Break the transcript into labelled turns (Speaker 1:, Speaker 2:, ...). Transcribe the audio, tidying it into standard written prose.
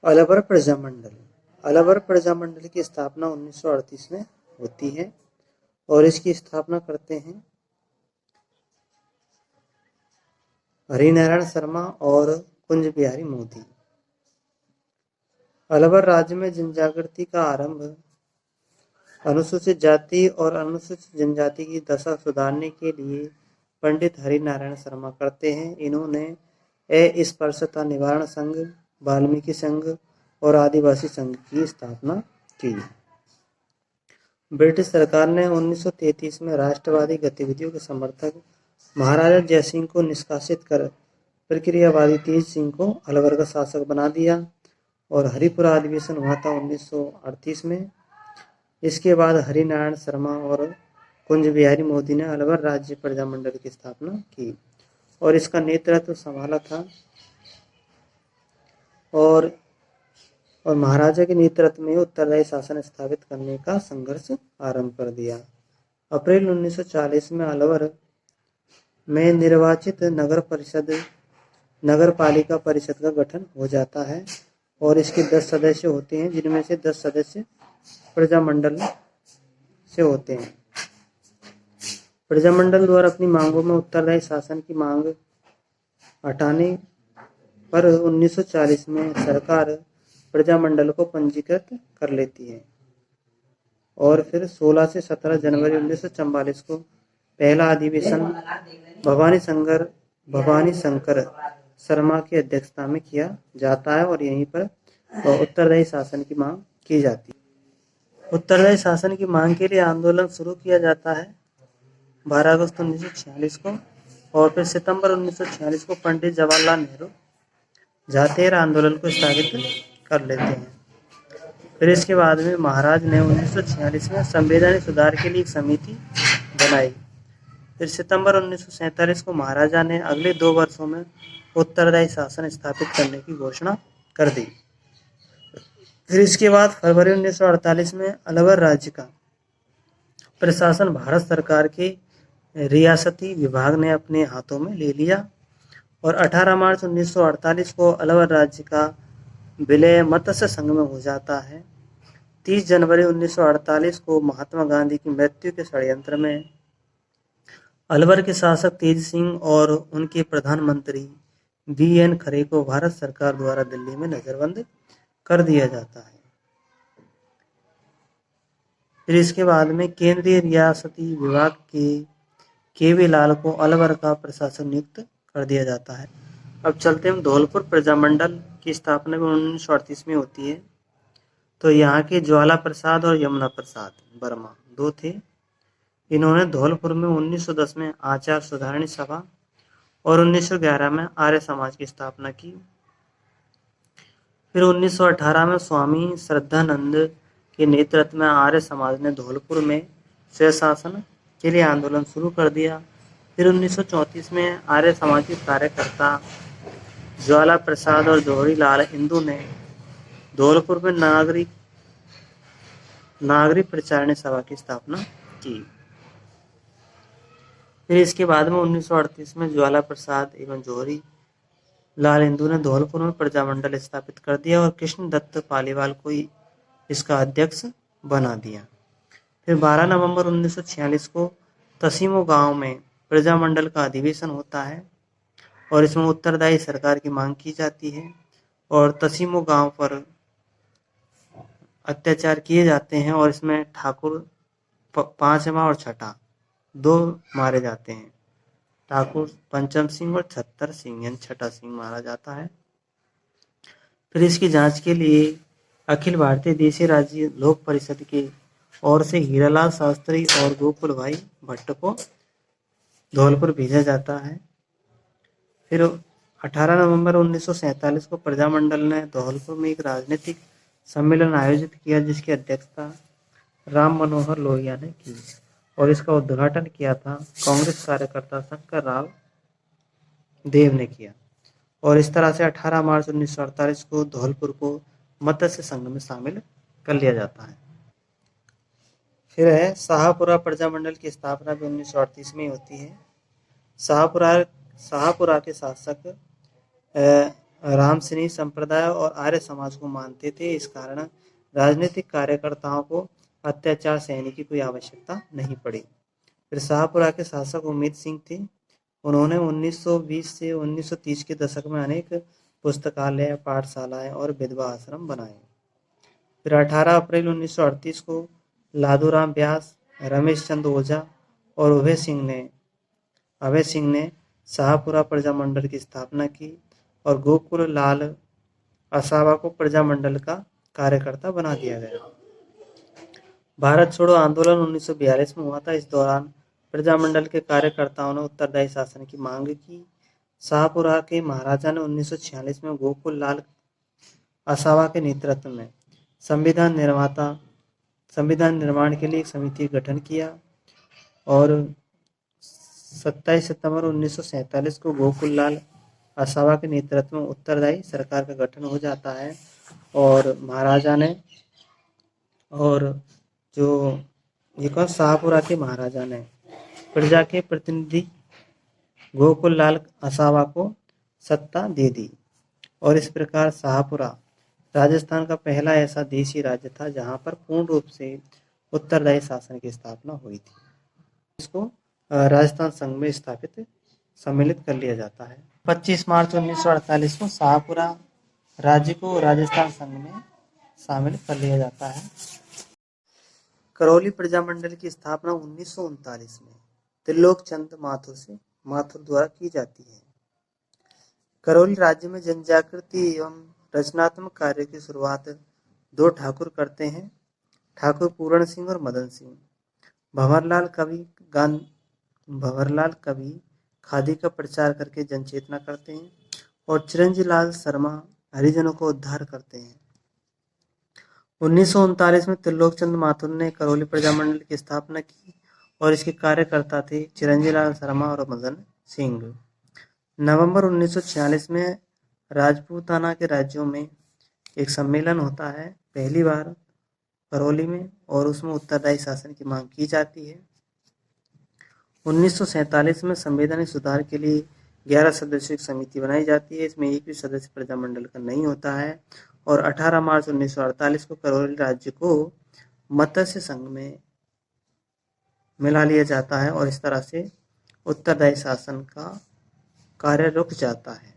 Speaker 1: अलवर प्रजामंडल। अलवर प्रजामंडल की स्थापना 1938 में होती है और इसकी स्थापना करते हैं हरिनारायण शर्मा और कुंज बिहारी मोदी। अलवर राज्य में जनजागृति का आरंभ अनुसूचित जाति और अनुसूचित जनजाति की दशा सुधारने के लिए पंडित हरिनारायण शर्मा करते हैं। इन्होंने अस्पृश्यता निवारण संघ, वाल्मीकि संघ और आदिवासी संघ की स्थापना की। ब्रिटिश सरकार ने 1933 में राष्ट्रवादी गतिविधियों के समर्थक महाराजा जयसिंह को निष्कासित कर प्रक्रियावादी तेज सिंह को अलवर का शासक बना दिया और हरिपुरा अधिवेशन हुआ था 1938 में। इसके बाद हरिनारायण शर्मा और कुंज बिहारी मोदी ने अलवर राज्य प्रजामंडल की स्थापना की और इसका नेतृत्व संभाला था और महाराजा के नेतृत्व में उत्तरदायी शासन स्थापित करने का संघर्ष आरंभ कर दिया। अप्रैल 1940 में अलवर में निर्वाचित नगर पालिका परिषद का गठन हो जाता है और इसके 10 सदस्य होते हैं, जिनमें से 10 सदस्य प्रजामंडल से होते हैं। प्रजामंडल द्वारा अपनी मांगों में उत्तरदायी शासन की मांग हटाने पर 1940 में सरकार प्रजामंडल को पंजीकृत कर लेती है और फिर 16 से 17 जनवरी 1944 को पहला अधिवेशन भवानी शंकर शर्मा की अध्यक्षता में किया जाता है और यहीं पर उत्तरदायी शासन की मांग की जाती है। उत्तरदायी शासन की मांग के लिए आंदोलन शुरू किया जाता है 12 अगस्त 1946 को और फिर सितंबर 1946 को पंडित जवाहरलाल नेहरू जातेर आंदोलन को स्थगित कर लेते हैं। फिर इसके बाद में महाराज ने 1946 में संवैधानिक सुधार के लिए एक समिति बनाई। फिर सितंबर 1947 को महाराजा ने अगले 2 वर्षों में उत्तरदायी शासन स्थापित करने की घोषणा कर दी। फिर इसके बाद फरवरी 1948 में अलवर राज्य का प्रशासन भारत सरकार के रियासती विभाग ने अपने हाथों में ले लिया और 18 मार्च 1948 को अलवर राज्य का विलय मत्स्य संघ में हो जाता है। 30 जनवरी 1948 को महात्मा गांधी की मृत्यु के षड्यंत्र में अलवर के शासक तेज सिंह और उनके प्रधानमंत्री BN खरे को भारत सरकार द्वारा दिल्ली में नजरबंद कर दिया जाता है। फिर इसके बाद में केंद्रीय रियासती विभाग के वी लाल को अलवर का प्रशासक नियुक्त कर दिया जाता है। अब चलते हैं धौलपुर प्रजामंडल की स्थापना भी 1938 में होती है। तो यहाँ के ज्वाला प्रसाद और यमुना प्रसाद वर्मा 2 थे। इन्होंने धौलपुर में 1910 में आचार सुधारणी सभा और 1911 में आर्य समाज की स्थापना की। फिर 1918 में स्वामी श्रद्धानंद के नेतृत्व में आर्य समाज ने धौलपुर में स्वशासन के लिए आंदोलन शुरू कर दिया। फिर 1934 में आर्य समाज के कार्यकर्ता ज्वाला प्रसाद और जौहरी लाल इंदू ने धौलपुर में नागरिक प्रचारणी सभा की स्थापना की। फिर इसके बाद में 1938 में ज्वाला प्रसाद एवं जौहरी लाल इंदू ने धौलपुर में प्रजामंडल स्थापित कर दिया और कृष्ण दत्त पालीवाल को इसका अध्यक्ष बना दिया। फिर 12 नवंबर 1946 को तसीमो गांव में प्रजामंडल का अधिवेशन होता है और इसमें उत्तरदायी सरकार की मांग की जाती है और तसीमो गांव पर अत्याचार किए जाते हैं और इसमें ठाकुर 5वां और 6ठा 2 मारे जाते हैं। ठाकुर पंचम सिंह और छत्तर सिंह यानी 6ठा सिंह मारा जाता है। फिर इसकी जांच के लिए अखिल भारतीय देशी राज्य लोक परिषद के ओर से हीरालाल शास्त्री और गोकुल भाई भट्ट को धौलपुर भेजा जाता है। फिर 18 नवंबर 1947 को प्रजामंडल ने धौलपुर में एक राजनीतिक सम्मेलन आयोजित किया जिसकी अध्यक्षता राम मनोहर लोहिया ने की और इसका उद्घाटन किया था कांग्रेस कार्यकर्ता शंकर राव देव ने किया और इस तरह से 18 मार्च 1948 को धौलपुर को मत्स्य संघ में शामिल कर लिया जाता है। फिर है शाहपुरा प्रजामंडल की स्थापना भी 1938 में होती है। शाहपुरा के शासक रामसैनिक संप्रदाय और आर्य समाज को मानते थे। इस कारण राजनीतिक कार्यकर्ताओं को अत्याचार सहने की कोई आवश्यकता नहीं पड़ी। फिर शाहपुरा के शासक उम्मीद सिंह थे। उन्होंने 1920 से 1930 के दशक में अनेक पुस्तकालय, पाठशालाएं और विधवा आश्रम बनाए। फिर 18 अप्रैल 1938 को लादूराम व्यास, रमेश चंद्र ओझा और अभय सिंह ने शाहपुरा प्रजामंडल की स्थापना की और गोकुल लाल असावा को प्रजामंडल का कार्यकर्ता बना दिया गया। भारत छोड़ो आंदोलन 1942 में हुआ था। इस दौरान प्रजामंडल के कार्यकर्ताओं ने उत्तरदायी शासन की मांग की। शाहपुरा के महाराजा ने 1946 में गोकुल लाल असावा के नेतृत्व में संविधान निर्माण के लिए एक समिति का गठन किया और 27 सितंबर 1947 को गोकुललाल असावा के नेतृत्व में उत्तरदायी सरकार का गठन हो जाता है और महाराजा ने शाहपुरा के महाराजा ने प्रजा के प्रतिनिधि गोकुललाल असावा को सत्ता दे दी और इस प्रकार शाहपुरा राजस्थान का पहला ऐसा देशी राज्य था जहां पर पूर्ण रूप से उत्तरदायी शासन की स्थापना हुई थी। इसको राजस्थान संघ में सम्मिलित कर लिया जाता है। 25 मार्च 1948 को शाहपुरा राज्य को राजस्थान संघ में शामिल कर लिया जाता है। करौली प्रजामंडल की स्थापना 1939 में त्रिलोक चंद माथुर द्वारा की जाती है। करौली राज्य में जनजागृति एवं रचनात्मक कार्य की शुरुआत दो ठाकुर करते हैं, ठाकुर पूरण सिंह और मदन सिंह। भंवरलाल कवि खादी का प्रचार करके जनचेतना करते हैं और चिरंजीव लाल शर्मा हरिजनों को उद्धार करते हैं। 1939 में त्रिलोकचंद माथुर ने करौली प्रजामंडल की स्थापना की और इसके कार्यकर्ता थे चिरंजीव लाल शर्मा और मदन सिंह। नवंबर 1946 में राजपूताना के राज्यों में एक सम्मेलन होता है, पहली बार करौली में, और उसमें उत्तरदायी शासन की मांग की जाती है। 1947 में संवैधानिक सुधार के लिए 11 सदस्यों की समिति बनाई जाती है। इसमें एक भी सदस्य प्रजामंडल का नहीं होता है और 18 मार्च 1948 को करौली राज्य को मत्स्य संघ में मिला लिया जाता है और इस तरह से उत्तरदायी शासन का कार्य रुक जाता है।